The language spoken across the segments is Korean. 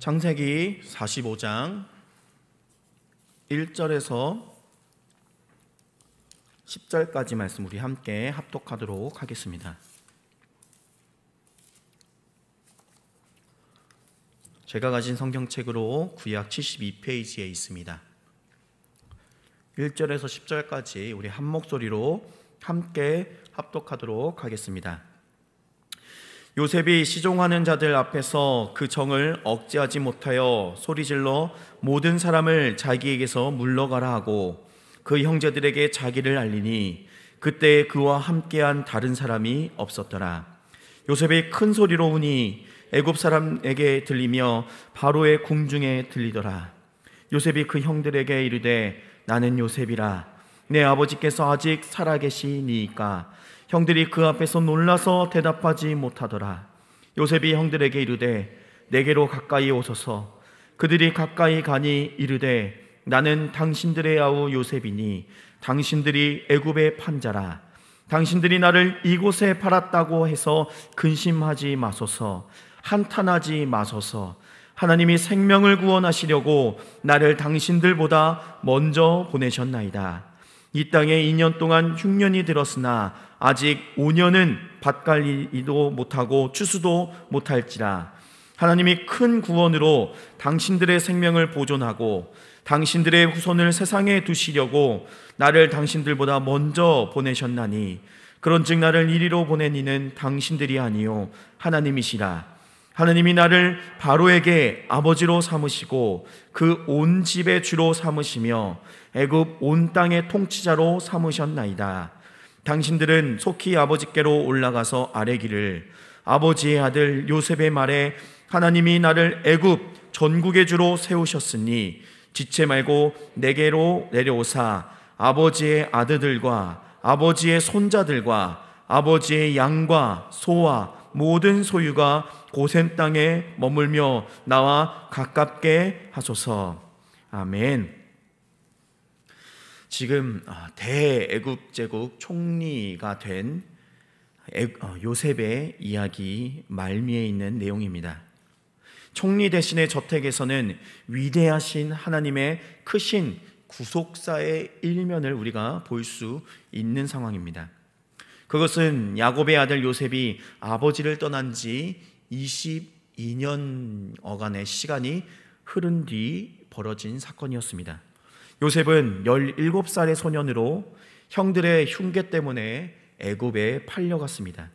창세기 45장 1절에서 10절까지 말씀 우리 함께 합독하도록 하겠습니다. 제가 가진 성경책으로 구약 72페이지에 있습니다. 1절에서 10절까지 우리 한 목소리로 함께 합독하도록 하겠습니다. 요셉이 시종하는 자들 앞에서 그 정을 억제하지 못하여 소리질러 모든 사람을 자기에게서 물러가라 하고 그 형제들에게 자기를 알리니 그때 그와 함께한 다른 사람이 없었더라. 요셉이 큰 소리로 우니 애굽 사람에게 들리며 바로의 궁중에 들리더라. 요셉이 그 형들에게 이르되 나는 요셉이라. 내 아버지께서 아직 살아계시니이까. 형들이 그 앞에서 놀라서 대답하지 못하더라. 요셉이 형들에게 이르되 내게로 가까이 오소서. 그들이 가까이 가니 이르되 나는 당신들의 아우 요셉이니 당신들이 애굽의 판자라. 당신들이 나를 이곳에 팔았다고 해서 근심하지 마소서. 한탄하지 마소서. 하나님이 생명을 구원하시려고 나를 당신들보다 먼저 보내셨나이다. 이 땅에 2년 동안 흉년이 들었으나 아직 5년은 밭갈리도 못하고 추수도 못할지라. 하나님이 큰 구원으로 당신들의 생명을 보존하고 당신들의 후손을 세상에 두시려고 나를 당신들보다 먼저 보내셨나니 그런즉 나를 이리로 보낸 이는 당신들이 아니요 하나님이시라. 하나님이 나를 바로에게 아버지로 삼으시고 그 온 집의 주로 삼으시며 애굽 온 땅의 통치자로 삼으셨나이다. 당신들은 속히 아버지께로 올라가서 아뢰기를 아버지의 아들 요셉의 말에 하나님이 나를 애굽 전국의 주로 세우셨으니 지체 말고 내게로 내려오사 아버지의 아들들과 아버지의 손자들과 아버지의 양과 소와 모든 소유가 고센 땅에 머물며 나와 가깝게 하소서. 아멘. 지금 대애굽 제국 총리가 된 요셉의 이야기 말미에 있는 내용입니다. 총리 대신의 저택에서는 위대하신 하나님의 크신 구속사의 일면을 우리가 볼 수 있는 상황입니다. 그것은 야곱의 아들 요셉이 아버지를 떠난 지 22년여간의 시간이 흐른 뒤 벌어진 사건이었습니다. 요셉은 17살의 소년으로 형들의 흉계 때문에 애굽에 팔려갔습니다.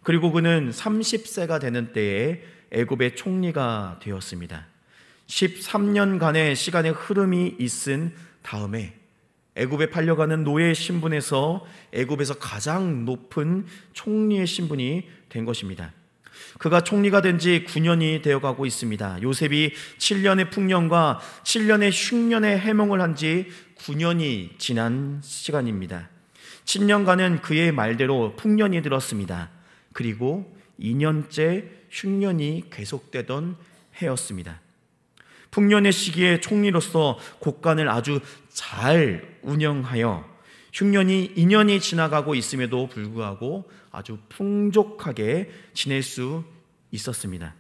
그리고 그는 30세가 되는 때에 애굽의 총리가 되었습니다. 13년간의 시간의 흐름이 있은 다음에 애굽에 팔려가는 노예 신분에서 애굽에서 가장 높은 총리의 신분이 된 것입니다. 그가 총리가 된 지 9년이 되어가고 있습니다. 요셉이 7년의 풍년과 7년의 흉년의 해몽을 한 지 9년이 지난 시간입니다. 7년간은 그의 말대로 풍년이 들었습니다. 그리고 2년째 흉년이 계속되던 해였습니다. 풍년의 시기에 총리로서 국간을 아주 잘 운영하여 흉년이 2년이 지나가고 있음에도 불구하고 아주 풍족하게 지낼 수 있었습니다.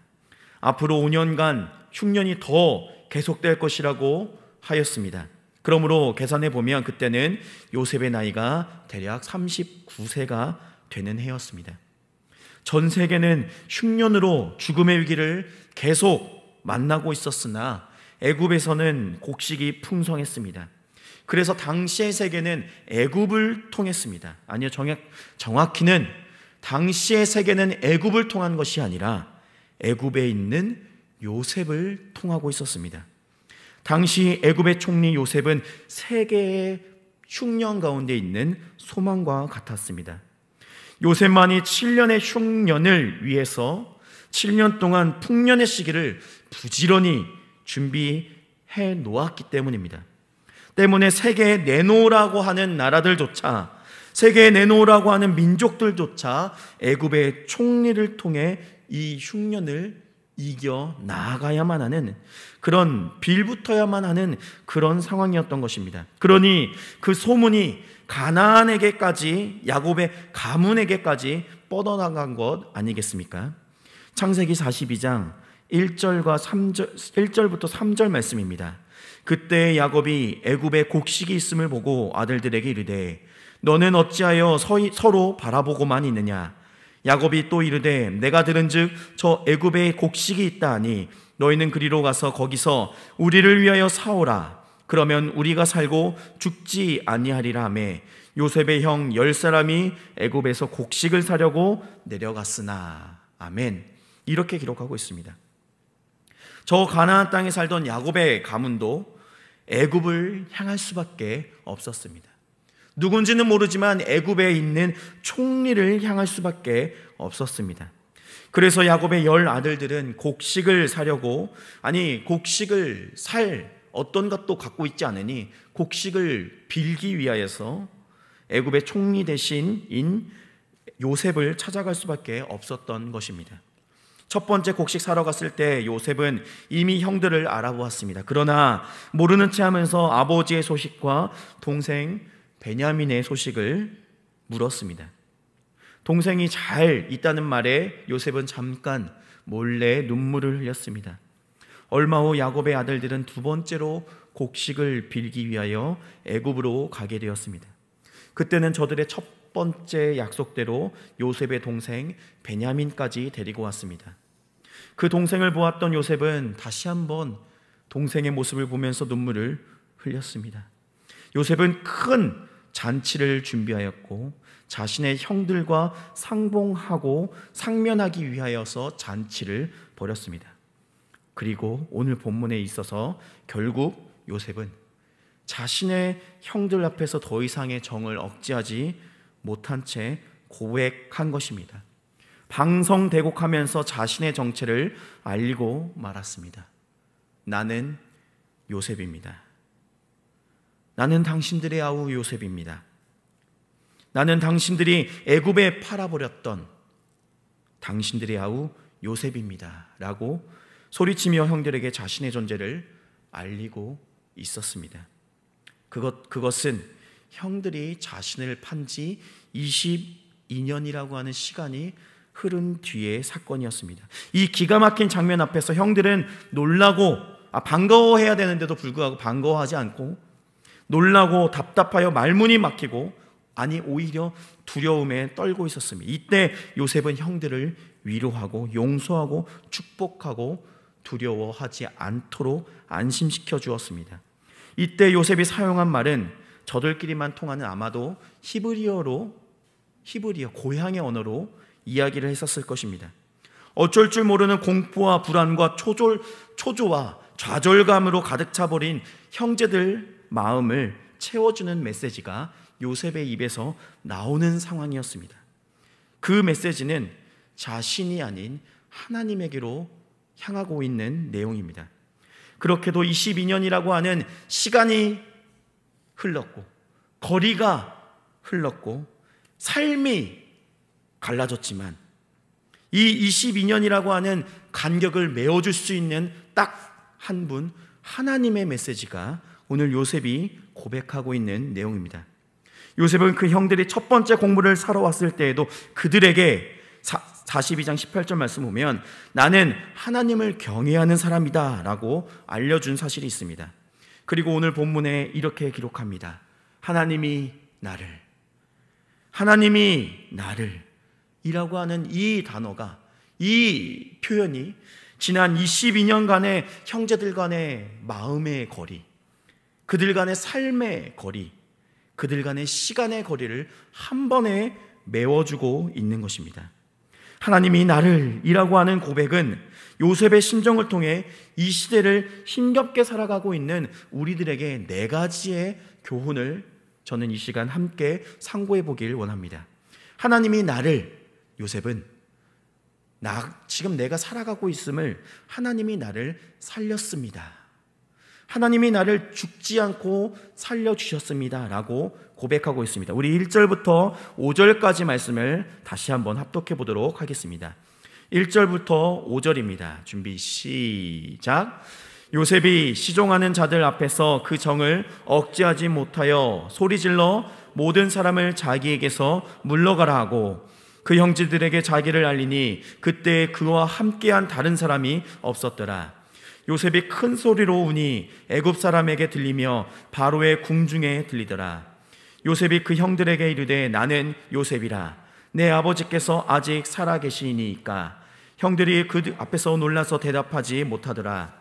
앞으로 5년간 흉년이 더 계속될 것이라고 하였습니다. 그러므로 계산해 보면 그때는 요셉의 나이가 대략 39세가 되는 해였습니다. 전 세계는 흉년으로 죽음의 위기를 계속 만나고 있었으나 애굽에서는 곡식이 풍성했습니다. 그래서 당시의 세계는 애굽을 통했습니다. 아니요, 정확히는 당시의 세계는 애굽을 통한 것이 아니라 애굽에 있는 요셉을 통하고 있었습니다. 당시 애굽의 총리 요셉은 세계의 흉년 가운데 있는 소망과 같았습니다. 요셉만이 7년의 흉년을 위해서 7년 동안 풍년의 시기를 부지런히 준비해 놓았기 때문입니다. 때문에 세계에 내놓으라고 하는 나라들조차, 세계에 내놓으라고 하는 민족들조차 애굽의 총리를 통해 이 흉년을 이겨 나아가야만 하는, 그런 빌붙어야만 하는 그런 상황이었던 것입니다. 그러니 그 소문이 가나안에게까지, 야곱의 가문에게까지 뻗어나간 것 아니겠습니까? 창세기 42장 1절부터 3절 말씀입니다. 그때 야곱이 애굽에 곡식이 있음을 보고 아들들에게 이르되 너는 어찌하여 서로 바라보고만 있느냐. 야곱이 또 이르되 내가 들은즉 저 애굽에 곡식이 있다 하니 너희는 그리로 가서 거기서 우리를 위하여 사오라. 그러면 우리가 살고 죽지 아니하리라 하매 요셉의 형 10사람이 애굽에서 곡식을 사려고 내려갔으나. 아멘. 이렇게 기록하고 있습니다. 저 가나안 땅에 살던 야곱의 가문도 애굽을 향할 수밖에 없었습니다. 누군지는 모르지만 애굽에 있는 총리를 향할 수밖에 없었습니다. 그래서 야곱의 10 아들들은 곡식을 사려고, 곡식을 살 어떤 것도 갖고 있지 않으니 곡식을 빌기 위하여서 애굽의 총리 대신인 요셉을 찾아갈 수밖에 없었던 것입니다. 첫 번째 곡식 사러 갔을 때 요셉은 이미 형들을 알아보았습니다. 그러나 모르는 채 하면서 아버지의 소식과 동생 베냐민의 소식을 물었습니다. 동생이 잘 있다는 말에 요셉은 잠깐 몰래 눈물을 흘렸습니다. 얼마 후 야곱의 아들들은 두 번째로 곡식을 빌기 위하여 애굽으로 가게 되었습니다. 그때는 저들의 첫 번째 약속대로 요셉의 동생 베냐민까지 데리고 왔습니다. 그 동생을 보았던 요셉은 다시 한번 동생의 모습을 보면서 눈물을 흘렸습니다. 요셉은 큰 잔치를 준비하였고 자신의 형들과 상봉하고 상면하기 위하여서 잔치를 벌였습니다. 그리고 오늘 본문에 있어서 결국 요셉은 자신의 형들 앞에서 더 이상의 정을 억제하지 못한 채 고백한 것입니다. 방성대곡하면서 자신의 정체를 알리고 말았습니다. 나는 요셉입니다. 나는 당신들의 아우 요셉입니다. 나는 당신들이 애굽에 팔아버렸던 당신들의 아우 요셉입니다. 라고 소리치며 형들에게 자신의 존재를 알리고 있었습니다. 그것은 형들이 자신을 판 지 22년이라고 하는 시간이 흐른 뒤의 사건이었습니다. 이 기가 막힌 장면 앞에서 형들은 놀라고 반가워해야 되는데도 불구하고 반가워하지 않고 놀라고 답답하여 말문이 막히고 오히려 두려움에 떨고 있었습니다. 이때 요셉은 형들을 위로하고 용서하고 축복하고 두려워하지 않도록 안심시켜 주었습니다. 이때 요셉이 사용한 말은 저들끼리만 통하는 아마도 히브리어 고향의 언어로 이야기를 했었을 것입니다. 어쩔 줄 모르는 공포와 불안과 초조와 좌절감으로 가득 차버린 형제들 마음을 채워주는 메시지가 요셉의 입에서 나오는 상황이었습니다. 그 메시지는 자신이 아닌 하나님에게로 향하고 있는 내용입니다. 그렇게도 22년이라고 하는 시간이 흘렀고 거리가 흘렀고 삶이 갈라졌지만 이 22년이라고 하는 간격을 메워줄 수 있는 딱 한 분, 하나님의 메시지가 오늘 요셉이 고백하고 있는 내용입니다. 요셉은 그 형들이 첫 번째 곡물을 사러 왔을 때에도 그들에게 42장 18절 말씀 보면 나는 하나님을 경외하는 사람이다 라고 알려준 사실이 있습니다. 그리고 오늘 본문에 이렇게 기록합니다. 하나님이 나를 이라고 하는 이 단어가, 이 표현이 지난 22년간의 형제들 간의 마음의 거리, 그들 간의 삶의 거리, 그들 간의 시간의 거리를 한 번에 메워주고 있는 것입니다. 하나님이 나를 이라고 하는 고백은 요셉의 심정을 통해 이 시대를 힘겹게 살아가고 있는 우리들에게 4가지의 교훈을 저는 이 시간 함께 상고해 보길 원합니다. 하나님이 요셉은 지금 내가 살아가고 있음을 하나님이 나를 살렸습니다. 하나님이 나를 죽지 않고 살려주셨습니다 라고 고백하고 있습니다. 우리 1절부터 5절까지 말씀을 다시 한번 합독해 보도록 하겠습니다. 1절부터 5절입니다. 준비 시작. 요셉이 시종하는 자들 앞에서 그 정을 억제하지 못하여 소리질러 모든 사람을 자기에게서 물러가라 하고 그 형제들에게 자기를 알리니 그때 그와 함께한 다른 사람이 없었더라. 요셉이 큰 소리로 우니 애굽 사람에게 들리며 바로의 궁중에 들리더라. 요셉이 그 형들에게 이르되 나는 요셉이라. 내 아버지께서 아직 살아 계시니까. 형들이 그 앞에서 놀라서 대답하지 못하더라.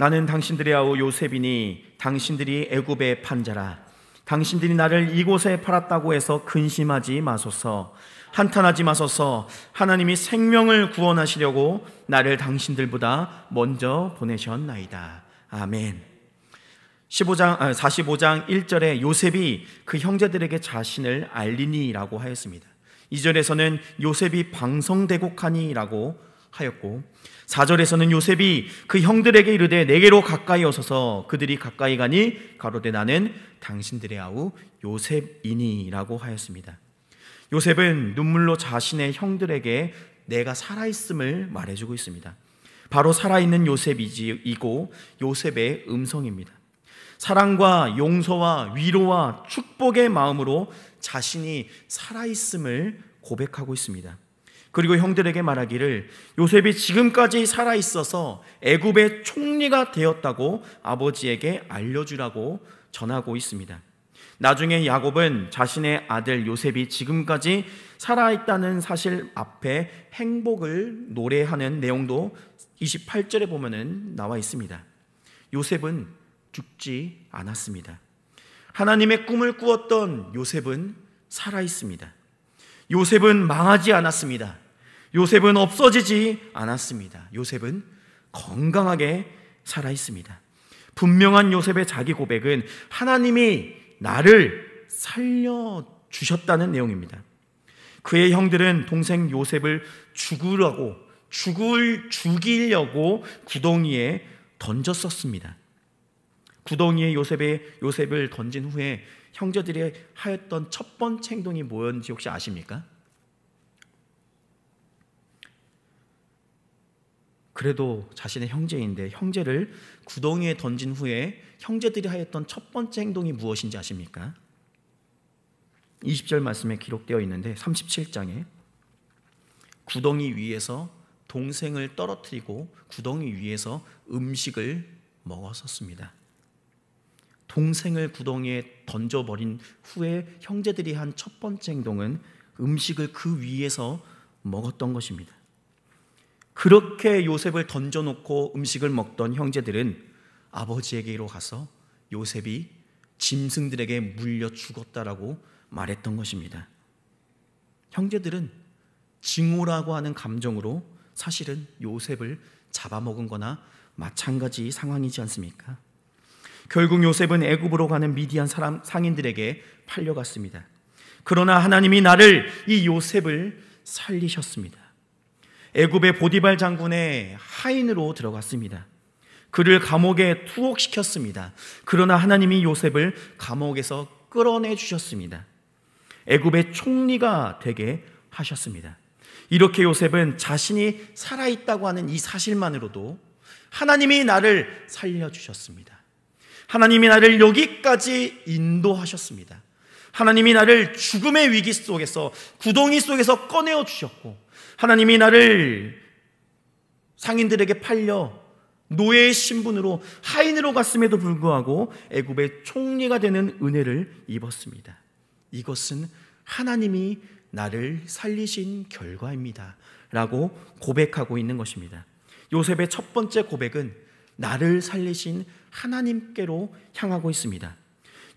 나는 당신들의 아우 요셉이니 당신들이 애굽의 판자라. 당신들이 나를 이곳에 팔았다고 해서 근심하지 마소서. 한탄하지 마소서. 하나님이 생명을 구원하시려고 나를 당신들보다 먼저 보내셨나이다. 아멘. 45장 1절에 요셉이 그 형제들에게 자신을 알리니라고 하였습니다. 2절에서는 요셉이 방성대곡하니라고 하였고 4절에서는 요셉이 그 형들에게 이르되 내게로 가까이 오소서. 그들이 가까이 가니 가로되 나는 당신들의 아우 요셉이니라고 하였습니다. 요셉은 눈물로 자신의 형들에게 내가 살아있음을 말해주고 있습니다. 바로 살아있는 요셉이고 요셉의 음성입니다. 사랑과 용서와 위로와 축복의 마음으로 자신이 살아있음을 고백하고 있습니다. 그리고 형들에게 말하기를 요셉이 지금까지 살아있어서 애굽의 총리가 되었다고 아버지에게 알려주라고 전하고 있습니다. 나중에 야곱은 자신의 아들 요셉이 지금까지 살아있다는 사실 앞에 행복을 노래하는 내용도 28절에 보면은 나와 있습니다. 요셉은 죽지 않았습니다. 하나님의 꿈을 꾸었던 요셉은 살아있습니다. 요셉은 망하지 않았습니다. 요셉은 없어지지 않았습니다. 요셉은 건강하게 살아있습니다. 분명한 요셉의 자기 고백은 하나님이 나를 살려주셨다는 내용입니다. 그의 형들은 동생 요셉을 죽이려고 구덩이에 던졌었습니다. 구덩이에 요셉을 던진 후에 형제들이 하였던 첫 번째 행동이 뭐였는지 혹시 아십니까? 그래도 자신의 형제인데 형제를 구덩이에 던진 후에 형제들이 하였던 첫 번째 행동이 무엇인지 아십니까? 20절 말씀에 기록되어 있는데 37장에 구덩이 위에서 동생을 떨어뜨리고 구덩이 위에서 음식을 먹었었습니다. 동생을 구덩이에 던져버린 후에 형제들이 한 첫 번째 행동은 음식을 그 위에서 먹었던 것입니다. 그렇게 요셉을 던져놓고 음식을 먹던 형제들은 아버지에게로 가서 요셉이 짐승들에게 물려 죽었다라고 말했던 것입니다. 형제들은 증오라고 하는 감정으로 사실은 요셉을 잡아먹은 거나 마찬가지 상황이지 않습니까? 결국 요셉은 애굽으로 가는 미디안 상인들에게 팔려갔습니다. 그러나 하나님이 이 요셉을 살리셨습니다. 애굽의 보디발 장군의 하인으로 들어갔습니다. 그를 감옥에 투옥시켰습니다. 그러나 하나님이 요셉을 감옥에서 끌어내 주셨습니다. 애굽의 총리가 되게 하셨습니다. 이렇게 요셉은 자신이 살아있다고 하는 이 사실만으로도 하나님이 나를 살려주셨습니다. 하나님이 나를 여기까지 인도하셨습니다. 하나님이 나를 죽음의 위기 속에서 구덩이 속에서 꺼내어 주셨고 하나님이 나를 상인들에게 팔려 노예의 신분으로 하인으로 갔음에도 불구하고 애굽의 총리가 되는 은혜를 입었습니다. 이것은 하나님이 나를 살리신 결과입니다 라고 고백하고 있는 것입니다. 요셉의 첫 번째 고백은 나를 살리신 하나님께로 향하고 있습니다.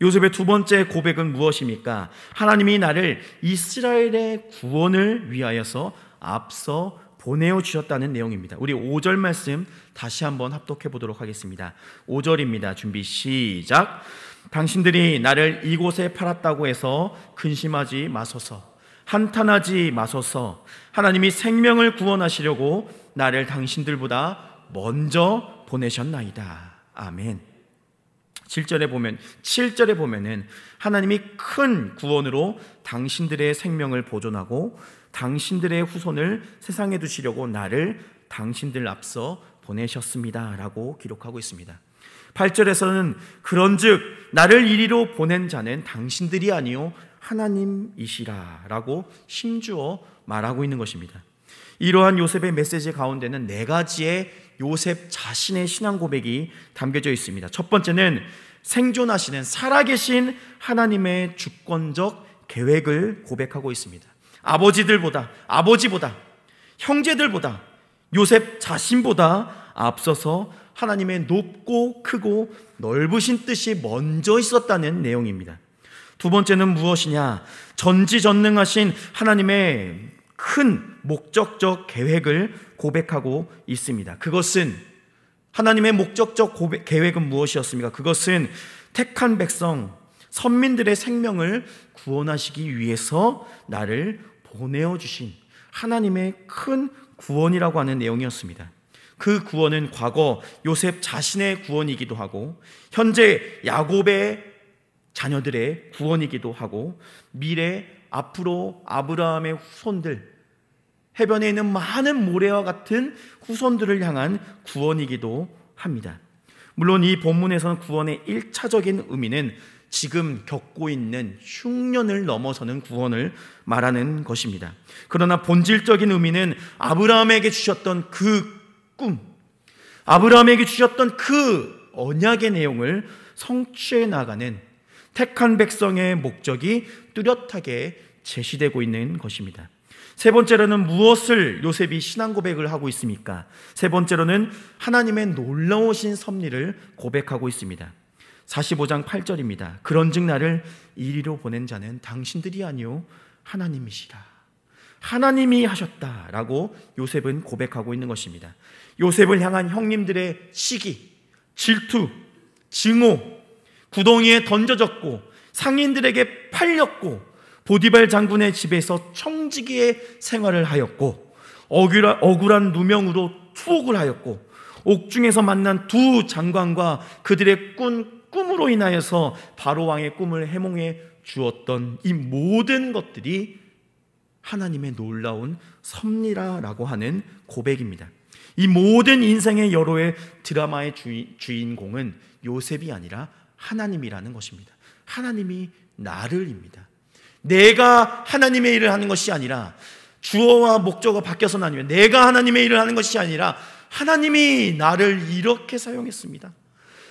요셉의 두 번째 고백은 무엇입니까? 하나님이 나를 이스라엘의 구원을 위하여서 앞서 보내어 주셨다는 내용입니다. 우리 5절 말씀 다시 한번 합독해 보도록 하겠습니다. 5절입니다. 준비 시작. 당신들이 나를 이곳에 팔았다고 해서 근심하지 마소서. 한탄하지 마소서. 하나님이 생명을 구원하시려고 나를 당신들보다 먼저 보내셨나이다. 아멘. 7절에 보면은 하나님이 큰 구원으로 당신들의 생명을 보존하고 당신들의 후손을 세상에 두시려고 나를 당신들 앞서 보내셨습니다 라고 기록하고 있습니다. 8절에서는 그런즉 나를 이리로 보낸 자는 당신들이 아니요 하나님이시라 라고 힘주어 말하고 있는 것입니다. 이러한 요셉의 메시지 가운데는 네 가지의 요셉 자신의 신앙 고백이 담겨져 있습니다. 첫 번째는 생존하시는 살아계신 하나님의 주권적 계획을 고백하고 있습니다. 아버지보다 형제들보다 요셉 자신보다 앞서서 하나님의 높고 크고 넓으신 뜻이 먼저 있었다는 내용입니다. 두 번째는 무엇이냐? 전지전능하신 하나님의 큰 목적적 계획을 고백하고 있습니다. 그것은 하나님의 목적적 계획은 무엇이었습니까? 그것은 택한 백성, 선민들의 생명을 구원하시기 위해서 나를 보내어 주신 하나님의 큰 구원이라고 하는 내용이었습니다. 그 구원은 과거 요셉 자신의 구원이기도 하고 현재 야곱의 자녀들의 구원이기도 하고 미래 앞으로 아브라함의 후손들, 해변에 있는 많은 모래와 같은 후손들을 향한 구원이기도 합니다. 물론 이 본문에서는 구원의 1차적인 의미는 지금 겪고 있는 흉년을 넘어서는 구원을 말하는 것입니다. 그러나 본질적인 의미는 아브라함에게 주셨던 그 꿈, 아브라함에게 주셨던 그 언약의 내용을 성취해 나가는 택한 백성의 목적이 뚜렷하게 제시되고 있는 것입니다. 세 번째로는 무엇을 요셉이 신앙 고백을 하고 있습니까? 세 번째로는 하나님의 놀라우신 섭리를 고백하고 있습니다. 45장 8절입니다. 그런즉 나를 이리로 보낸 자는 당신들이 아니요 하나님이시라. 하나님이 하셨다라고 요셉은 고백하고 있는 것입니다. 요셉을 향한 형님들의 시기, 질투, 증오, 구덩이에 던져졌고 상인들에게 팔렸고 보디발 장군의 집에서 청지기의 생활을 하였고 억울한 누명으로 투옥을 하였고 옥중에서 만난 두 장관과 그들의 꿈으로 인하여서 바로왕의 꿈을 해몽해 주었던 이 모든 것들이 하나님의 놀라운 섭리라고 하는 고백입니다. 이 모든 인생의 여로의 드라마의 주인공은 요셉이 아니라 하나님이라는 것입니다. 하나님이 나를입니다. 내가 하나님의 일을 하는 것이 아니라 주어와 목적어가 바뀌어서는 아니면 내가 하나님의 일을 하는 것이 아니라 하나님이 나를 이렇게 사용했습니다.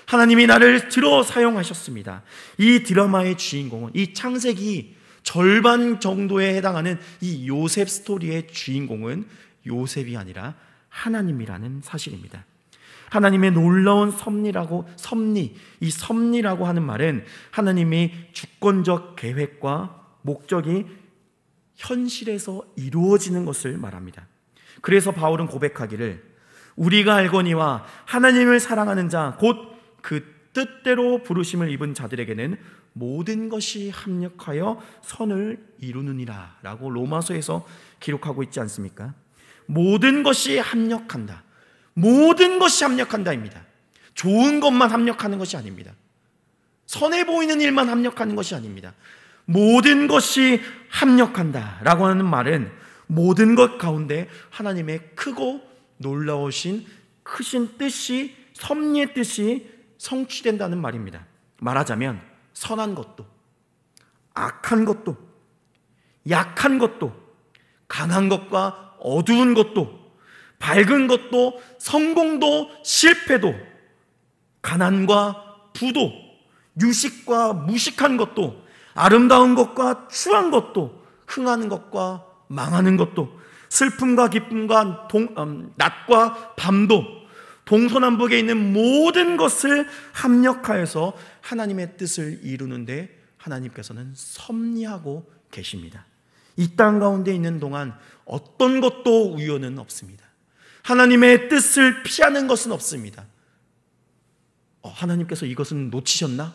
하나님이 나를 들어 사용하셨습니다. 이 드라마의 주인공은 이 창세기 절반 정도에 해당하는 이 요셉 스토리의 주인공은 요셉이 아니라 하나님이라는 사실입니다. 하나님의 놀라운 이 섭리라고 하는 말은 하나님이 주권적 계획과 목적이 현실에서 이루어지는 것을 말합니다. 그래서 바울은 고백하기를 우리가 알거니와 하나님을 사랑하는 자 곧 그 뜻대로 부르심을 입은 자들에게는 모든 것이 합력하여 선을 이루느니라 라고 로마서에서 기록하고 있지 않습니까? 모든 것이 합력한다. 모든 것이 합력한다입니다. 좋은 것만 합력하는 것이 아닙니다. 선해 보이는 일만 합력하는 것이 아닙니다. 모든 것이 합력한다 라고 하는 말은 모든 것 가운데 하나님의 크고 놀라우신 크신 뜻이, 섭리의 뜻이 성취된다는 말입니다. 말하자면 선한 것도 악한 것도 약한 것도 강한 것과 어두운 것도 밝은 것도 성공도 실패도 가난과 부도 유식과 무식한 것도 아름다운 것과 추한 것도 흥하는 것과 망하는 것도 슬픔과 기쁨과 낮과 밤도 동서남북에 있는 모든 것을 합력하여서 하나님의 뜻을 이루는데 하나님께서는 섭리하고 계십니다. 이 땅 가운데 있는 동안 어떤 것도 우연은 없습니다. 하나님의 뜻을 피하는 것은 없습니다. 하나님께서 이것은 놓치셨나?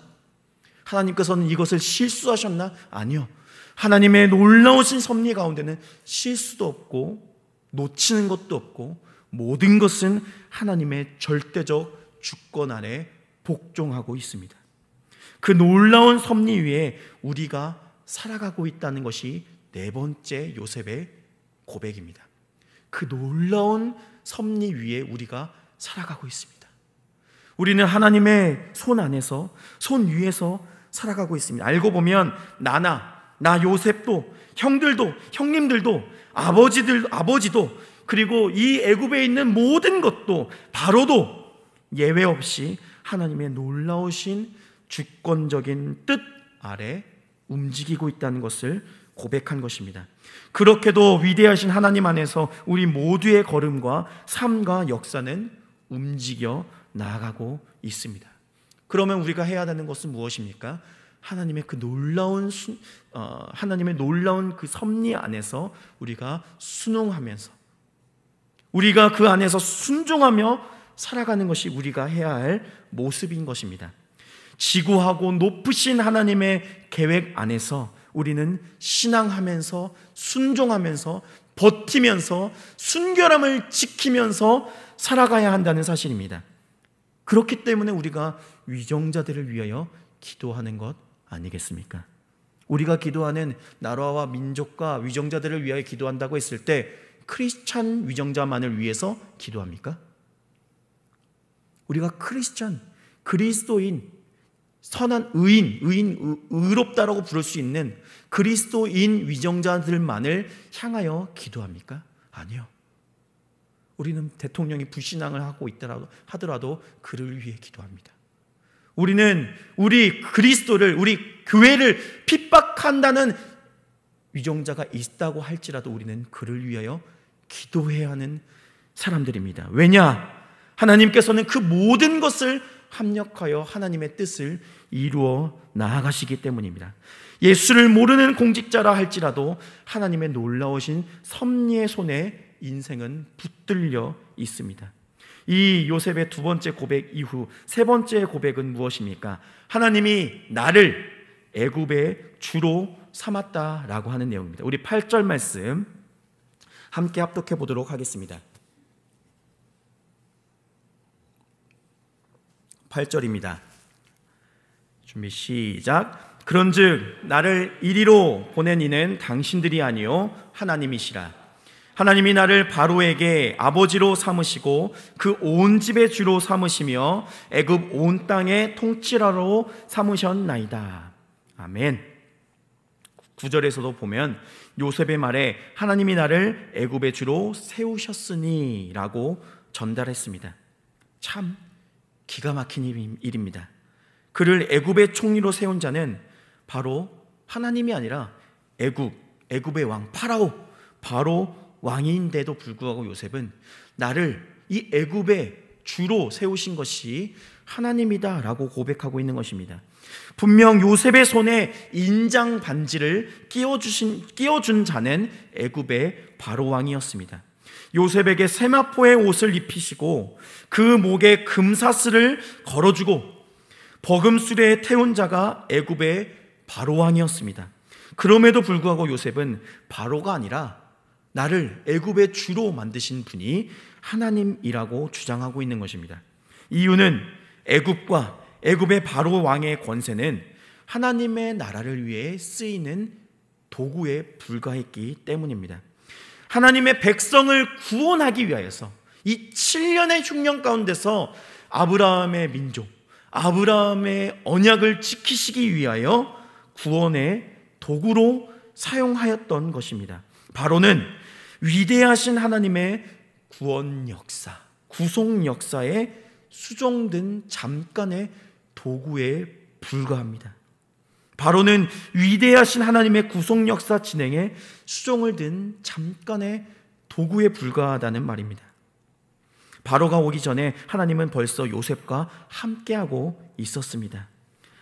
하나님께서는 이것을 실수하셨나? 아니요. 하나님의 놀라우신 섭리 가운데는 실수도 없고 놓치는 것도 없고 모든 것은 하나님의 절대적 주권 아래 복종하고 있습니다. 그 놀라운 섭리 위에 우리가 살아가고 있다는 것이 네 번째 요셉의 고백입니다. 그 놀라운 섭리 위에 우리가 살아가고 있습니다. 우리는 하나님의 손 안에서, 손 위에서 살아가고 있습니다. 알고 보면 나 요셉도, 형들도, 형님들도, 아버지도, 그리고 이 애굽에 있는 모든 것도, 바로도 예외 없이 하나님의 놀라우신 주권적인 뜻 아래 움직이고 있다는 것을 고백한 것입니다. 그렇게도 위대하신 하나님 안에서 우리 모두의 걸음과 삶과 역사는 움직여 나아가고 있습니다. 그러면 우리가 해야 하는 것은 무엇입니까? 하나님의 놀라운 그 섭리 안에서 우리가 순응하면서, 우리가 그 안에서 순종하며 살아가는 것이 우리가 해야 할 모습인 것입니다. 지구하고 높으신 하나님의 계획 안에서 우리는 신앙하면서, 순종하면서, 버티면서, 순결함을 지키면서 살아가야 한다는 사실입니다. 그렇기 때문에 우리가 위정자들을 위하여 기도하는 것 아니겠습니까? 우리가 기도하는 나라와 민족과 위정자들을 위하여 기도한다고 했을 때 크리스찬 위정자만을 위해서 기도합니까? 우리가 크리스찬, 그리스도인, 선한 의롭다라고 부를 수 있는 그리스도인 위정자들만을 향하여 기도합니까? 아니요. 우리는 대통령이 불신앙을 하고 하더라도 그를 위해 기도합니다. 우리는 우리 그리스도를, 우리 교회를 핍박한다는 위정자가 있다고 할지라도 우리는 그를 위하여 기도해야 하는 사람들입니다. 왜냐? 하나님께서는 그 모든 것을 합력하여 하나님의 뜻을 이루어 나아가시기 때문입니다. 예수를 모르는 공직자라 할지라도 하나님의 놀라우신 섭리의 손에 인생은 붙들려 있습니다. 이 요셉의 두 번째 고백 이후 세 번째 고백은 무엇입니까? 하나님이 나를 애굽의 주로 삼았다라고 하는 내용입니다. 우리 8절 말씀 함께 합독해 보도록 하겠습니다. 8절입니다. 준비 시작. 그런즉 나를 이리로 보낸 이는 당신들이 아니요 하나님이시라. 하나님이 나를 바로에게 아버지로 삼으시고 그 온 집의 주로 삼으시며 애굽 온 땅의 통치자로 삼으셨나이다. 아멘. 9절에서도 보면 요셉의 말에 하나님이 나를 애굽의 주로 세우셨으니 라고 전달했습니다. 참 기가 막힌 일입니다. 그를 애굽의 총리로 세운 자는 바로 하나님이 아니라 애굽의 왕 바로 왕인데도 불구하고 요셉은 나를 이 애굽의 주로 세우신 것이 하나님이다 라고 고백하고 있는 것입니다. 분명 요셉의 손에 인장 반지를 끼워준 자는 애굽의 바로 왕이었습니다. 요셉에게 세마포의 옷을 입히시고 그 목에 금사슬을 걸어주고 버금수레에 태운 자가 애굽의 바로 왕이었습니다. 그럼에도 불구하고 요셉은 바로가 아니라 나를 애굽의 주로 만드신 분이 하나님이라고 주장하고 있는 것입니다. 이유는 애굽과 애굽의 바로 왕의 권세는 하나님의 나라를 위해 쓰이는 도구에 불과했기 때문입니다. 하나님의 백성을 구원하기 위하여서 이 7년의 흉년 가운데서 아브라함의 민족, 아브라함의 언약을 지키시기 위하여 구원의 도구로 사용하였던 것입니다. 바로는 위대하신 하나님의 구원 역사, 구속 역사에 수종된 잠깐의 도구에 불과합니다. 바로는 위대하신 하나님의 구속 역사 진행에 수종을 든 잠깐의 도구에 불과하다는 말입니다. 바로가 오기 전에 하나님은 벌써 요셉과 함께하고 있었습니다.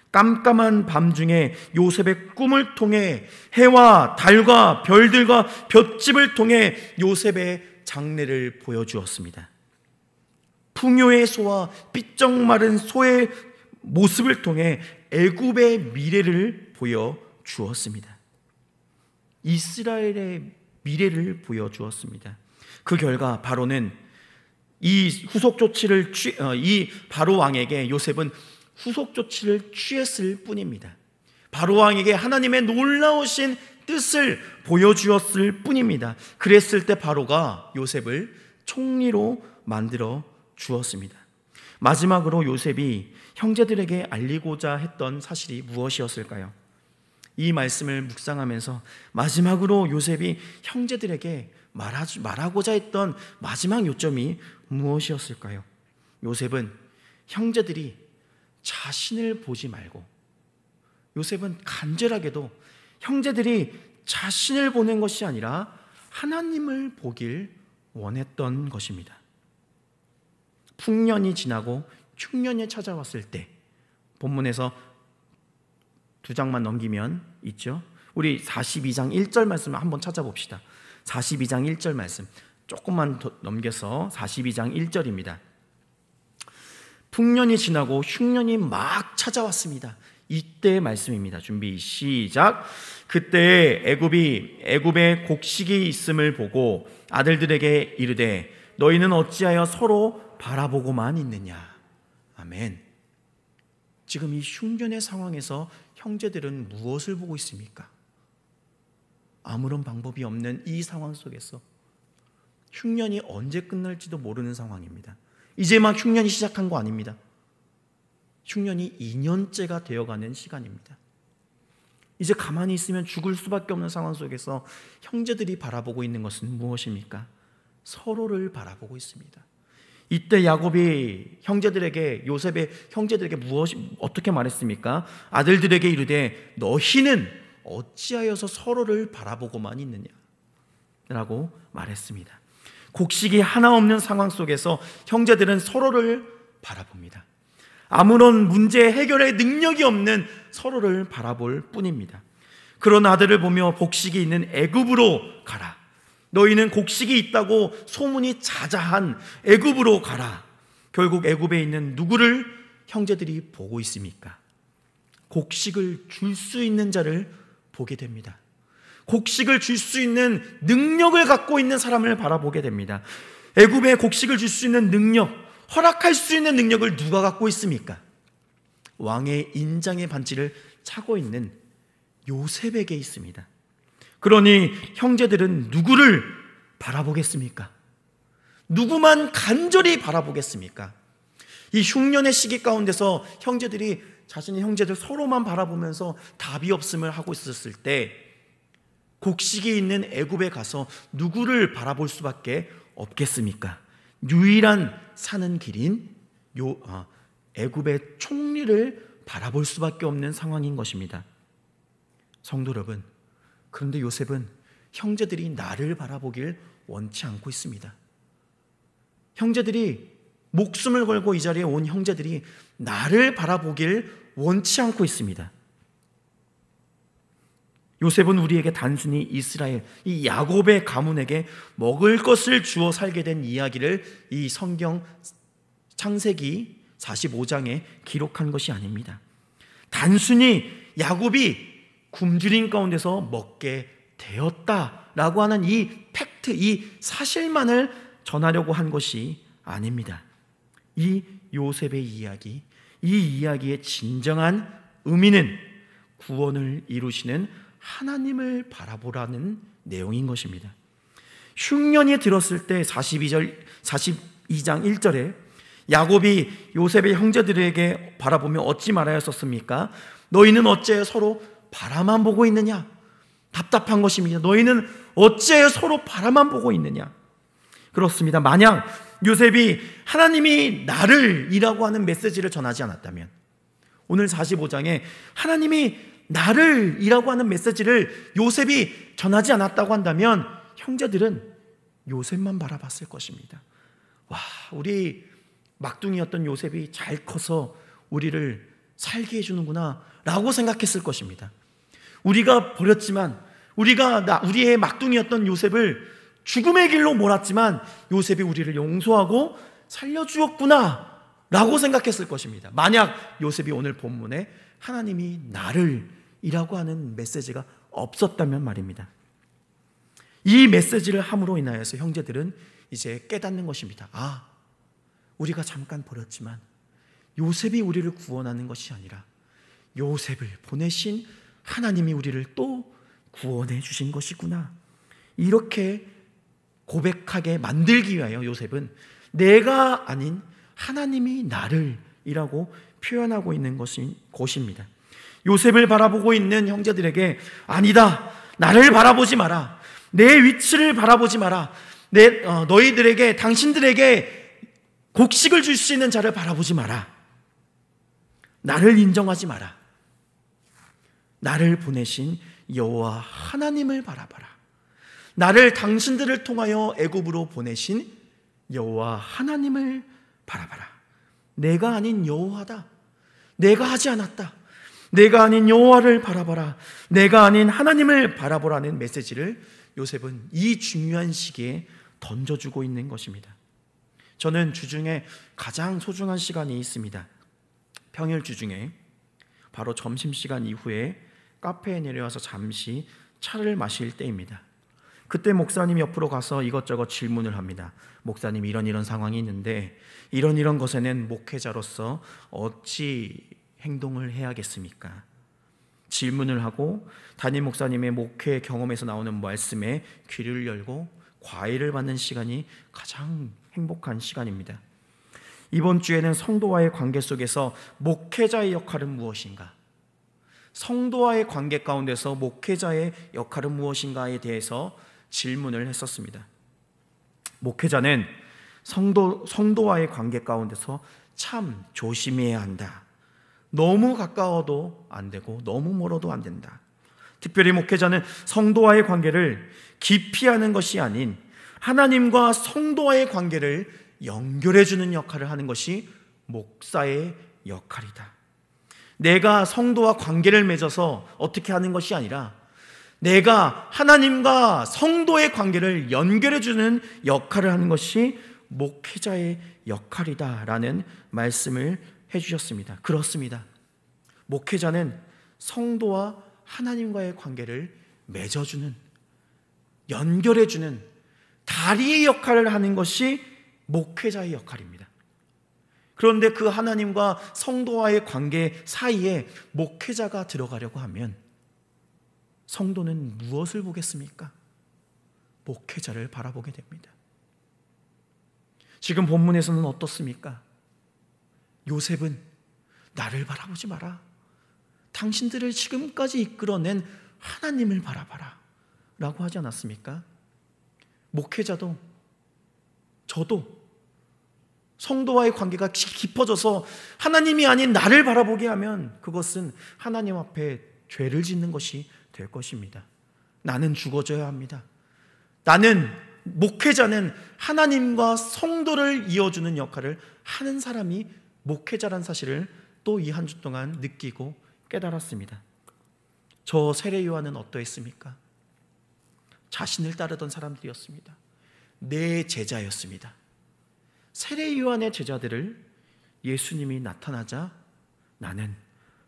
깜깜한 밤중에 요셉의 꿈을 통해 해와 달과 별들과 볏짚을 통해 요셉의 장래를 보여주었습니다. 풍요의 소와 삐쩍 마른 소의 모습을 통해 애굽의 미래를 보여주었습니다. 이스라엘의 미래를 보여주었습니다. 그 결과 바로는 이 바로 왕에게 요셉은 후속 조치를 취했을 뿐입니다. 바로 왕에게 하나님의 놀라우신 뜻을 보여주었을 뿐입니다. 그랬을 때 바로가 요셉을 총리로 만들어 주었습니다. 마지막으로 요셉이 형제들에게 알리고자 했던 사실이 무엇이었을까요? 이 말씀을 묵상하면서 마지막으로 요셉이 형제들에게 말하고자 했던 마지막 요점이 무엇이었을까요? 요셉은 형제들이 자신을 보지 말고, 요셉은 간절하게도 형제들이 자신을 보는 것이 아니라 하나님을 보길 원했던 것입니다. 풍년이 지나고 흉년이 찾아왔을 때, 본문에서 2장만 넘기면 있죠. 우리 42장 1절 말씀을 한번 찾아봅시다. 42장 1절 말씀 조금만 더 넘겨서 42장 1절입니다. 풍년이 지나고 흉년이 막 찾아왔습니다. 이때의 말씀입니다. 준비 시작. 그때 애굽에 곡식이 있음을 보고 아들들에게 이르되 너희는 어찌하여 서로 바라보고만 있느냐. 아멘. 지금 이 흉년의 상황에서 형제들은 무엇을 보고 있습니까? 아무런 방법이 없는 이 상황 속에서 흉년이 언제 끝날지도 모르는 상황입니다. 이제 막 흉년이 시작한 거 아닙니다. 흉년이 2년째가 되어가는 시간입니다. 이제 가만히 있으면 죽을 수밖에 없는 상황 속에서 형제들이 바라보고 있는 것은 무엇입니까? 서로를 바라보고 있습니다. 이때 야곱이 요셉의 형제들에게 어떻게 말했습니까? 아들들에게 이르되 너희는 어찌하여서 서로를 바라보고만 있느냐 라고 말했습니다. 곡식이 하나 없는 상황 속에서 형제들은 서로를 바라봅니다. 아무런 문제 해결의 능력이 없는 서로를 바라볼 뿐입니다. 그런 아들을 보며 곡식이 있는 애굽으로 가라. 너희는 곡식이 있다고 소문이 자자한 애굽으로 가라. 결국 애굽에 있는 누구를 형제들이 보고 있습니까? 곡식을 줄 수 있는 자를 보게 됩니다. 곡식을 줄 수 있는 능력을 갖고 있는 사람을 바라보게 됩니다. 애굽에 곡식을 줄 수 있는 능력, 허락할 수 있는 능력을 누가 갖고 있습니까? 왕의 인장의 반지를 차고 있는 요셉에게 있습니다. 그러니 형제들은 누구를 바라보겠습니까? 누구만 간절히 바라보겠습니까? 이 흉년의 시기 가운데서 형제들이 자신의 형제들 서로만 바라보면서 답이 없음을 하고 있었을 때 곡식이 있는 애굽에 가서 누구를 바라볼 수밖에 없겠습니까? 유일한 사는 길인 애굽의 총리를 바라볼 수밖에 없는 상황인 것입니다. 성도 여러분, 그런데 요셉은 형제들이 나를 바라보길 원치 않고 있습니다. 형제들이 목숨을 걸고 이 자리에 온 형제들이 나를 바라보길 원치 않고 있습니다. 요셉은 우리에게 단순히 이스라엘, 이 야곱의 가문에게 먹을 것을 주어 살게 된 이야기를 이 성경 창세기 45장에 기록한 것이 아닙니다. 단순히 야곱이 굶주린 가운데서 먹게 되었다라고 하는 이 팩트, 이 사실만을 전하려고 한 것이 아닙니다. 이 요셉의 이야기, 이 이야기의 진정한 의미는 구원을 이루시는 하나님을 바라보라는 내용인 것입니다. 흉년이 들었을 때 42장 1절에 야곱이 요셉의 형제들에게 바라보며 어찌 말하였었습니까? 너희는 어째 서로 바라만 보고 있느냐? 답답한 것입니다. 너희는 어째 서로 바라만 보고 있느냐? 그렇습니다. 만약 요셉이 하나님이 나를 이라고 하는 메시지를 전하지 않았다면, 오늘 45장에 하나님이 나를 이라고 하는 메시지를 요셉이 전하지 않았다고 한다면 형제들은 요셉만 바라봤을 것입니다. 와, 우리 막둥이였던 요셉이 잘 커서 우리를 살게 해주는구나 라고 생각했을 것입니다. 우리가 버렸지만, 우리의 막둥이였던 요셉을 죽음의 길로 몰았지만 요셉이 우리를 용서하고 살려주었구나 라고 생각했을 것입니다. 만약 요셉이 오늘 본문에 하나님이 나를 이라고 하는 메시지가 없었다면 말입니다. 이 메시지를 함으로 인하여서 형제들은 이제 깨닫는 것입니다. 우리가 잠깐 버렸지만 요셉이 우리를 구원하는 것이 아니라 요셉을 보내신 하나님이 우리를 또 구원해 주신 것이구나. 이렇게 고백하게 만들기 위하여 요셉은 내가 아닌 하나님이 나를 이라고 표현하고 있는 곳입니다. 요셉을 바라보고 있는 형제들에게 아니다, 나를 바라보지 마라, 내 위치를 바라보지 마라, 너희들에게, 당신들에게 곡식을 줄 수 있는 자를 바라보지 마라, 나를 인정하지 마라, 나를 보내신 여호와 하나님을 바라봐라, 나를 당신들을 통하여 애굽으로 보내신 여호와 하나님을 바라봐라. 내가 아닌 여호와다, 내가 하지 않았다, 내가 아닌 여호와를 바라봐라, 내가 아닌 하나님을 바라보라는 메시지를 요셉은 이 중요한 시기에 던져주고 있는 것입니다. 저는 주중에 가장 소중한 시간이 있습니다. 평일 주중에 바로 점심시간 이후에 카페에 내려와서 잠시 차를 마실 때입니다. 그때 목사님 옆으로 가서 이것저것 질문을 합니다. 목사님, 이런 상황이 있는데 이런 것에는 목회자로서 어찌 행동을 해야겠습니까? 질문을 하고 담임 목사님의 목회 경험에서 나오는 말씀에 귀를 열고 과외를 받는 시간이 가장 행복한 시간입니다. 이번 주에는 성도와의 관계 속에서 목회자의 역할은 무엇인가? 성도와의 관계 가운데서 목회자의 역할은 무엇인가에 대해서 질문을 했었습니다. 목회자는 성도와의 관계 가운데서 참 조심해야 한다. 너무 가까워도 안 되고 너무 멀어도 안 된다. 특별히 목회자는 성도와의 관계를 깊이 하는 것이 아닌 하나님과 성도와의 관계를 연결해주는 역할을 하는 것이 목사의 역할이다. 내가 성도와 관계를 맺어서 어떻게 하는 것이 아니라 내가 하나님과 성도의 관계를 연결해주는 역할을 하는 것이 목회자의 역할이다라는 말씀을 해주셨습니다. 그렇습니다. 목회자는 성도와 하나님과의 관계를 맺어주는, 연결해주는 다리의 역할을 하는 것이 목회자의 역할입니다. 그런데 그 하나님과 성도와의 관계 사이에 목회자가 들어가려고 하면 성도는 무엇을 보겠습니까? 목회자를 바라보게 됩니다. 지금 본문에서는 어떻습니까? 요셉은 나를 바라보지 마라, 당신들을 지금까지 이끌어낸 하나님을 바라봐라 라고 하지 않았습니까? 목회자도, 저도 성도와의 관계가 깊어져서 하나님이 아닌 나를 바라보게 하면 그것은 하나님 앞에 죄를 짓는 것이 될 것입니다. 나는 죽어져야 합니다. 목회자는 하나님과 성도를 이어주는 역할을 하는 사람이 목회자란 사실을 또 이 한 주 동안 느끼고 깨달았습니다. 저 세례 요한은 어떠했습니까? 자신을 따르던 사람들이었습니다. 내 제자였습니다. 세례 요한의 제자들을 예수님이 나타나자 나는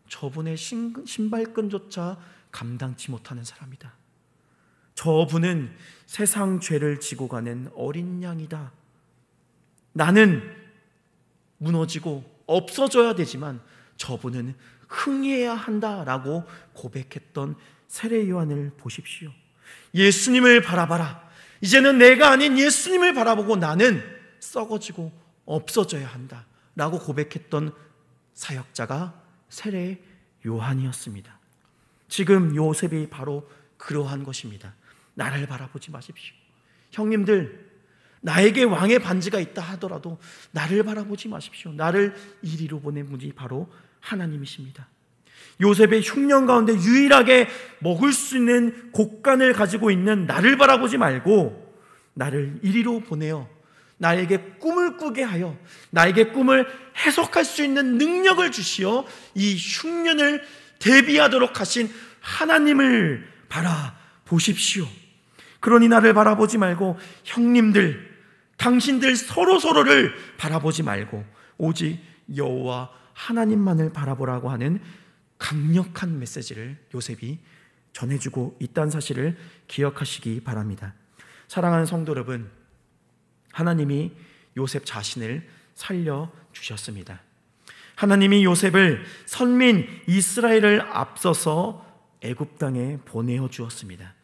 저분의 신발끈조차 감당치 못하는 사람이다. 저분은 세상 죄를 지고 가는 어린 양이다. 나는 무너지고 없어져야 되지만 저분은 흥해야 한다라고 고백했던 세례 요한을 보십시오. 예수님을 바라봐라. 이제는 내가 아닌 예수님을 바라보고 나는 썩어지고 없어져야 한다라고 고백했던 사역자가 세례 요한이었습니다. 지금 요셉이 바로 그러한 것입니다. 나를 바라보지 마십시오. 형님들, 나에게 왕의 반지가 있다 하더라도 나를 바라보지 마십시오. 나를 이리로 보낸 분이 바로 하나님이십니다. 요셉의 흉년 가운데 유일하게 먹을 수 있는 곡간을 가지고 있는 나를 바라보지 말고 나를 이리로 보내어 나에게 꿈을 꾸게 하여 나에게 꿈을 해석할 수 있는 능력을 주시어 이 흉년을 대비하도록 하신 하나님을 바라보십시오. 그러니 나를 바라보지 말고 형님들, 당신들 서로서로를 바라보지 말고 오직 여호와 하나님만을 바라보라고 하는 강력한 메시지를 요셉이 전해주고 있다는 사실을 기억하시기 바랍니다. 사랑하는 성도 여러분, 하나님이 요셉 자신을 살려주셨습니다. 하나님이 요셉을 선민 이스라엘을 앞서서 애굽 땅에 보내어 주었습니다.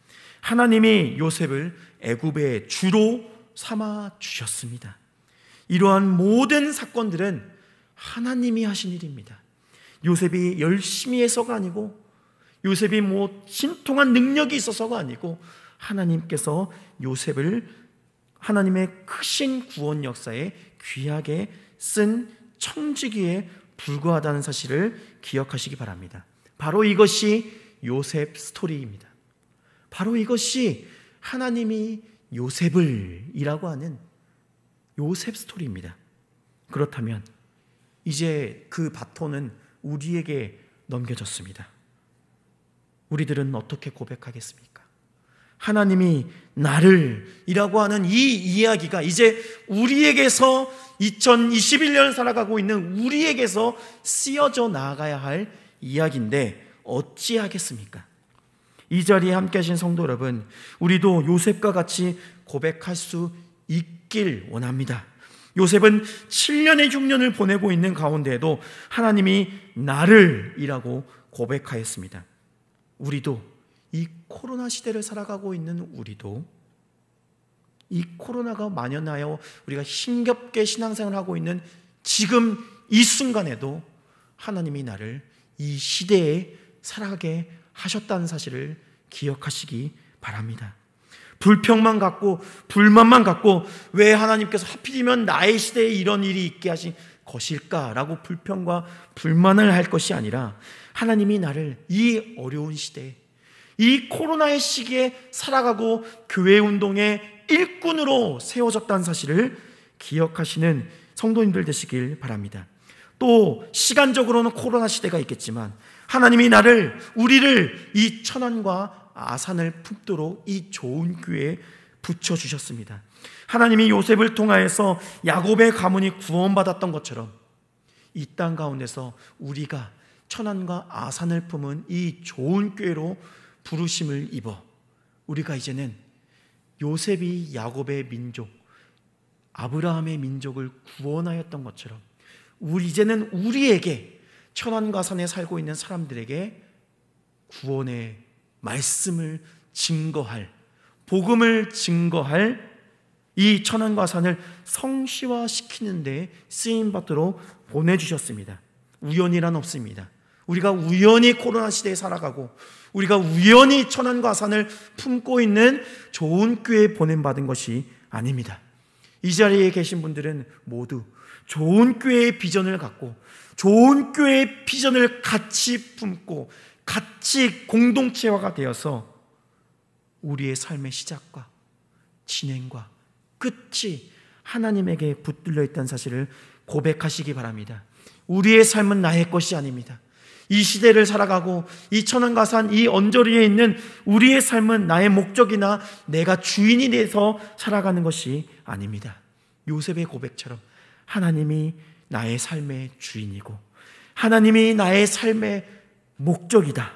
하나님이 요셉을 애굽의 주로 삼아 주셨습니다. 이러한 모든 사건들은 하나님이 하신 일입니다. 요셉이 열심히 해서가 아니고, 요셉이 신통한 능력이 있어서가 아니고, 하나님께서 요셉을 하나님의 크신 구원 역사에 귀하게 쓴 청지기에 불과하다는 사실을 기억하시기 바랍니다. 바로 이것이 요셉 스토리입니다. 바로 이것이 하나님이 요셉을 이라고 하는 요셉 스토리입니다. 그렇다면 이제 그 바톤은 우리에게 넘겨졌습니다. 우리들은 어떻게 고백하겠습니까? 하나님이 나를 이라고 하는 이 이야기가 이제 우리에게서 2021년 살아가고 있는 우리에게서 쓰여져 나아가야 할 이야기인데 어찌하겠습니까? 이 자리에 함께 하신 성도 여러분, 우리도 요셉과 같이 고백할 수 있길 원합니다. 요셉은 7년의 흉년을 보내고 있는 가운데에도 하나님이 나를 이라고 고백하였습니다. 우리도 이 코로나 시대를 살아가고 있는 우리도 이 코로나가 만연하여 우리가 힘겹게 신앙생활을 하고 있는 지금 이 순간에도 하나님이 나를 이 시대에 살아가게 하셨다는 사실을 기억하시기 바랍니다. 불평만 갖고 불만만 갖고 왜 하나님께서 하필이면 나의 시대에 이런 일이 있게 하신 것일까라고 불평과 불만을 할 것이 아니라 하나님이 나를 이 어려운 시대에 이 코로나의 시기에 살아가고 교회 운동의 일꾼으로 세워졌다는 사실을 기억하시는 성도님들 되시길 바랍니다. 또 시간적으로는 코로나 시대가 있겠지만 하나님이 우리를 이 천안과 아산을 품도록 이 좋은 교회에 붙여주셨습니다. 하나님이 요셉을 통하여서 야곱의 가문이 구원받았던 것처럼 이 땅 가운데서 우리가 천안과 아산을 품은 이 좋은 교회로 부르심을 입어 우리가 이제는 요셉이 야곱의 민족, 아브라함의 민족을 구원하였던 것처럼 이제는 우리에게 천안과 산에 살고 있는 사람들에게 구원의 말씀을 증거할, 복음을 증거할 이 천안과 산을 성시화시키는 데 쓰임받도록 보내주셨습니다. 우연이란 없습니다. 우리가 우연히 코로나 시대에 살아가고 우리가 우연히 천안과 산을 품고 있는 좋은 교회에 보냄받은 것이 아닙니다. 이 자리에 계신 분들은 모두 좋은 교회의 비전을 갖고 좋은 교회의 비전을 같이 품고 같이 공동체화가 되어서 우리의 삶의 시작과 진행과 끝이 하나님에게 붙들려 있다는 사실을 고백하시기 바랍니다. 우리의 삶은 나의 것이 아닙니다. 이 시대를 살아가고 이 천안과 산 이 언저리에 있는 우리의 삶은 나의 목적이나 내가 주인이 돼서 살아가는 것이 아닙니다. 요셉의 고백처럼 하나님이 나의 삶의 주인이고 하나님이 나의 삶의 목적이다.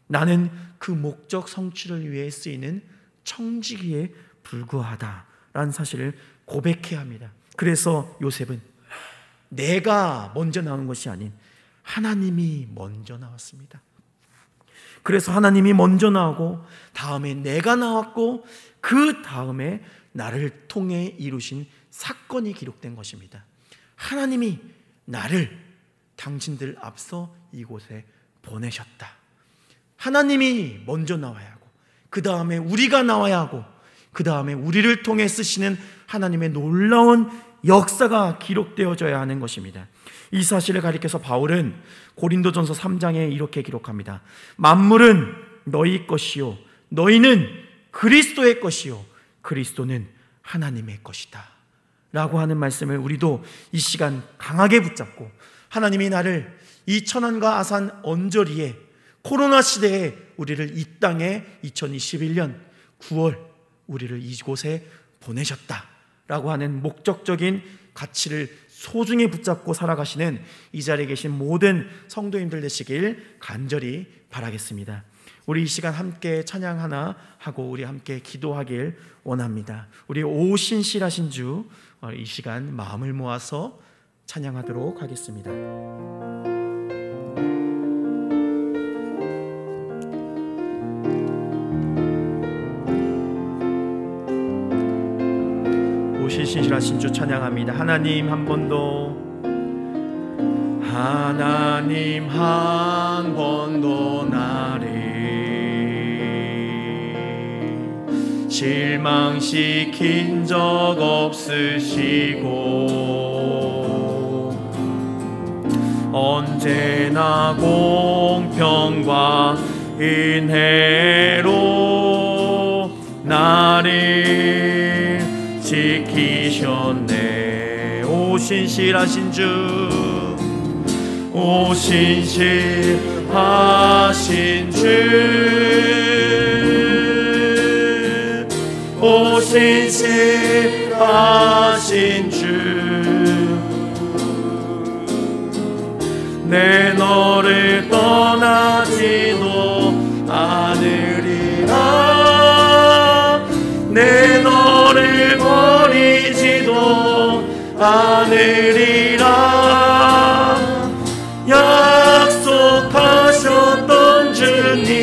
나는 그 목적 성취를 위해 쓰이는 청지기에 불과하다라는 사실을 고백해야 합니다. 그래서 요셉은 내가 먼저 나온 것이 아닌 하나님이 먼저 나왔습니다. 그래서 하나님이 먼저 나오고 다음에 내가 나왔고 그 다음에 나를 통해 이루신 사건이 기록된 것입니다. 하나님이 나를 당신들 앞서 이곳에 보내셨다. 하나님이 먼저 나와야 하고 그 다음에 우리가 나와야 하고 그 다음에 우리를 통해 쓰시는 하나님의 놀라운 역사가 기록되어져야 하는 것입니다. 이 사실을 가리켜서 바울은 고린도전서 3장에 이렇게 기록합니다. 만물은 너희 것이요 너희는 그리스도의 것이요 그리스도는 하나님의 것이다 라고 하는 말씀을 우리도 이 시간 강하게 붙잡고 하나님이 나를 이 천안과 아산 언저리에 코로나 시대에 우리를 이 땅에 2021년 9월 우리를 이곳에 보내셨다라고 하는 목적적인 가치를 소중히 붙잡고 살아가시는 이 자리에 계신 모든 성도님들 되시길 간절히 바라겠습니다. 우리 이 시간 함께 찬양 하나 하고 우리 함께 기도하길 원합니다. 우리 오신실하신 주 이 시간 마음을 모아서 찬양하도록 하겠습니다. 오신 신실하신 주 찬양합니다. 하나님 한 번 더, 하나님 한 번 더 나를 실망시킨 적 없으시고 언제나 공평과 은혜로 나를 지키셨네. 오 신실하신 주, 오 신실하신 주, 오 신실하신 주, 내 너를 떠나지도 않으리라, 내 너를 버리지도 않으리라. 약속하셨던 주님,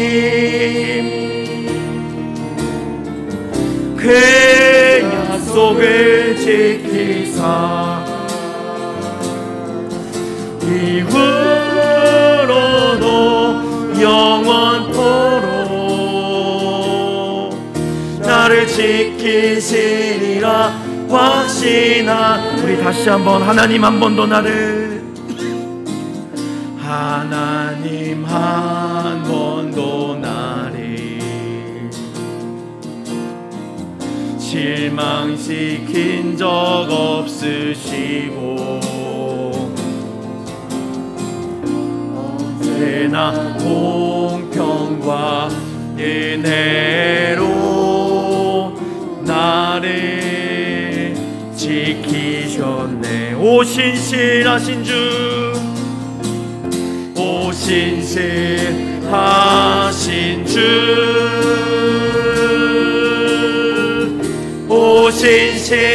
그 약속을 지키사 이후로도 영원토록 나를 지키시리라 확신한. 우리 다시 한번, 하나님 한 번 더 나를, 하나님 한 번 더 나를 실망시킨 적 없으시고 언제나 공평과 은혜로 나를 지키셨네. 오 신실하신 주, 오 신실하신 주, 오 신실하신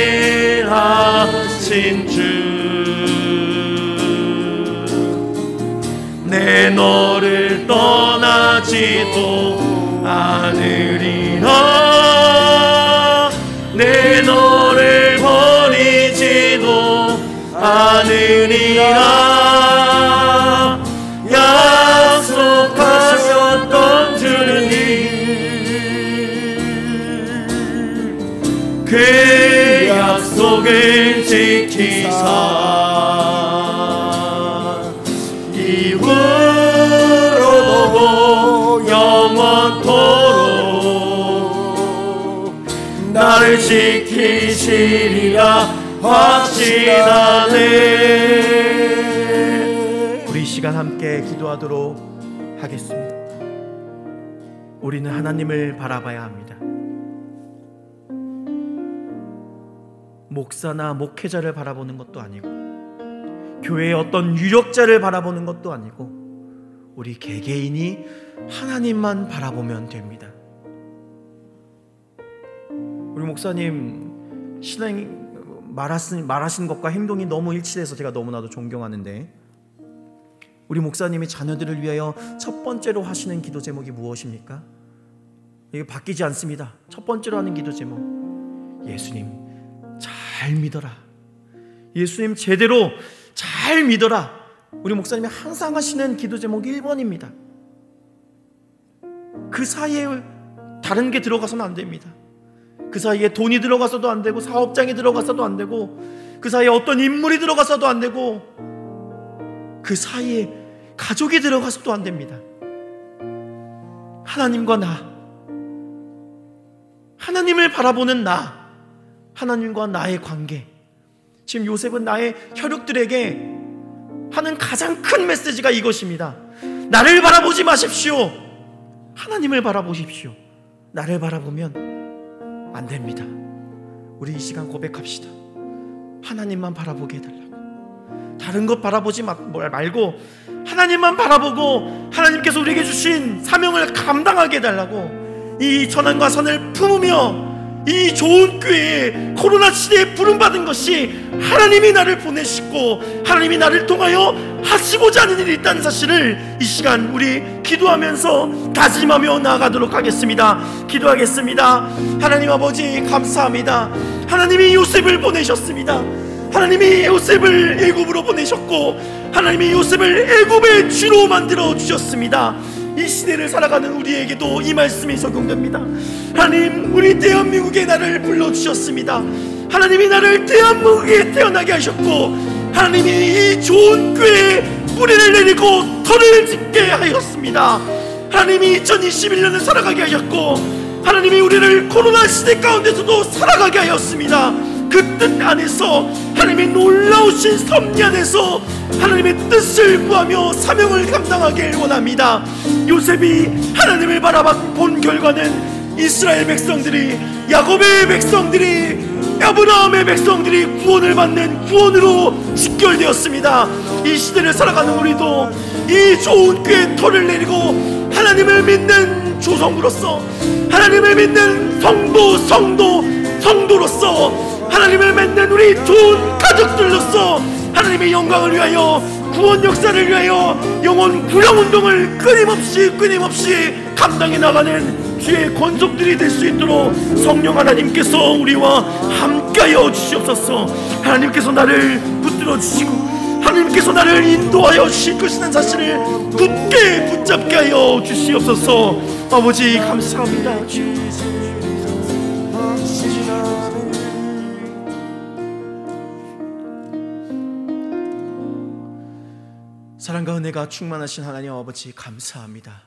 주, 내 너를 떠나지도 않으리라, 내 너를 버리지도 않으리라. 약속하셨던 주님, 그 약속을 지키사 이후로도 영원토록 나를 지키시리라 확신하네. 우리 이 시간 함께 기도하도록 하겠습니다. 우리는 하나님을 바라봐야 합니다. 목사나 목회자를 바라보는 것도 아니고 교회의 어떤 유력자를 바라보는 것도 아니고 우리 개개인이 하나님만 바라보면 됩니다. 우리 목사님 신앙 말하신 것과 행동이 너무 일치돼서 제가 너무나도 존경하는데, 우리 목사님이 자녀들을 위하여 첫 번째로 하시는 기도 제목이 무엇입니까? 이게 바뀌지 않습니다. 첫 번째로 하는 기도 제목, 예수님 잘 믿어라, 예수님 제대로 잘 믿어라. 우리 목사님이 항상 하시는 기도 제목이 1번입니다. 그 사이에 다른 게 들어가서는 안 됩니다. 그 사이에 돈이 들어가서도 안 되고, 사업장이 들어가서도 안 되고, 그 사이에 어떤 인물이 들어가서도 안 되고, 그 사이에 가족이 들어가서도 안 됩니다. 하나님과 나, 하나님을 바라보는 나, 하나님과 나의 관계. 지금 요셉은 나의 혈육들에게 하는 가장 큰 메시지가 이것입니다. 나를 바라보지 마십시오. 하나님을 바라보십시오. 나를 바라보면 안 됩니다. 우리 이 시간 고백합시다. 하나님만 바라보게 해달라고. 다른 것 바라보지 말고 하나님만 바라보고 하나님께서 우리에게 주신 사명을 감당하게 해달라고. 이 전환과 선을 품으며 이 좋은 교회에 코로나 시대에 부름받은 것이 하나님이 나를 보내시고 하나님이 나를 통하여 하시고자 하는 일이 있다는 사실을 이 시간 우리 기도하면서 다짐하며 나아가도록 하겠습니다. 기도하겠습니다. 하나님 아버지, 감사합니다. 하나님이 요셉을 보내셨습니다. 하나님이 요셉을 애굽으로 보내셨고 하나님이 요셉을 애굽의 쥐로 만들어 주셨습니다. 이 시대를 살아가는 우리에게도 이 말씀이 적용됩니다. 하나님, 우리 대한민국에 나를 불러주셨습니다. 하나님이 나를 대한민국에 태어나게 하셨고 하나님이 이 좋은 꾀에 뿌리를 내리고 터를 짓게 하였습니다. 하나님이 2021년을 살아가게 하셨고 하나님이 우리를 코로나 시대 가운데서도 살아가게 하였습니다. 그 뜻 안에서 하나님의 놀라우신 섭리 안에서 하나님의 뜻을 구하며 사명을 감당하길 원합니다. 요셉이 하나님을 바라본 결과는 이스라엘 백성들이, 야곱의 백성들이, 아브라함의 백성들이 구원을 받는 구원으로 직결되었습니다. 이 시대를 살아가는 우리도 이 좋은 꾀에 털을 내리고 하나님을 믿는 조성으로서, 하나님을 믿는 성도로서, 하나님을 믿는 우리 좋은 가족들로서 하나님의 영광을 위하여, 구원 역사를 위하여 영혼 구령운동을 끊임없이 감당해 나가는 주의 권속들이 될 수 있도록 성령 하나님께서 우리와 함께하여 주시옵소서. 하나님께서 나를 붙들어 주시고 하나님께서 나를 인도하여 주실 것이라는 사실을 굳게 붙잡게 하여 주시옵소서. 아버지, 감사합니다. 사랑과 은혜가 충만하신 하나님 아버지, 감사합니다.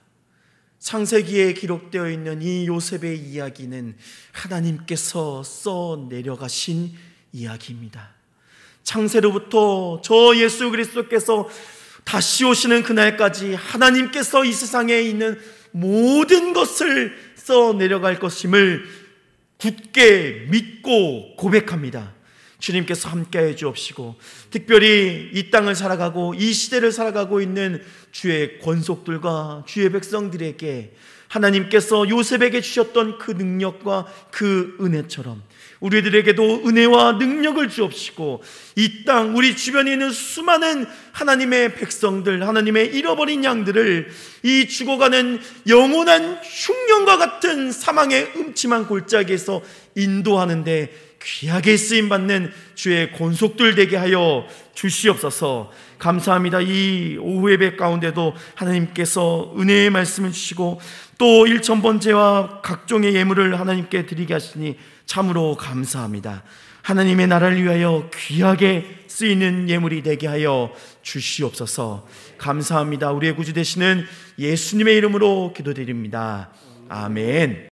창세기에 기록되어 있는 이 요셉의 이야기는 하나님께서 써 내려가신 이야기입니다. 창세로부터 저 예수 그리스도께서 다시 오시는 그날까지 하나님께서 이 세상에 있는 모든 것을 써 내려갈 것임을 굳게 믿고 고백합니다. 주님께서 함께해 주옵시고 특별히 이 땅을 살아가고 이 시대를 살아가고 있는 주의 권속들과 주의 백성들에게 하나님께서 요셉에게 주셨던 그 능력과 그 은혜처럼 우리들에게도 은혜와 능력을 주옵시고 이 땅 우리 주변에 있는 수많은 하나님의 백성들, 하나님의 잃어버린 양들을 이 죽어가는 영원한 흉년과 같은 사망의 음침한 골짜기에서 인도하는데 귀하게 쓰임받는 주의 권속들 되게 하여 주시옵소서. 감사합니다. 이 오후 예배 가운데도 하나님께서 은혜의 말씀을 주시고 또 일천번제와 각종의 예물을 하나님께 드리게 하시니 참으로 감사합니다. 하나님의 나라를 위하여 귀하게 쓰이는 예물이 되게 하여 주시옵소서. 감사합니다. 우리의 구주 되시는 예수님의 이름으로 기도드립니다. 아멘.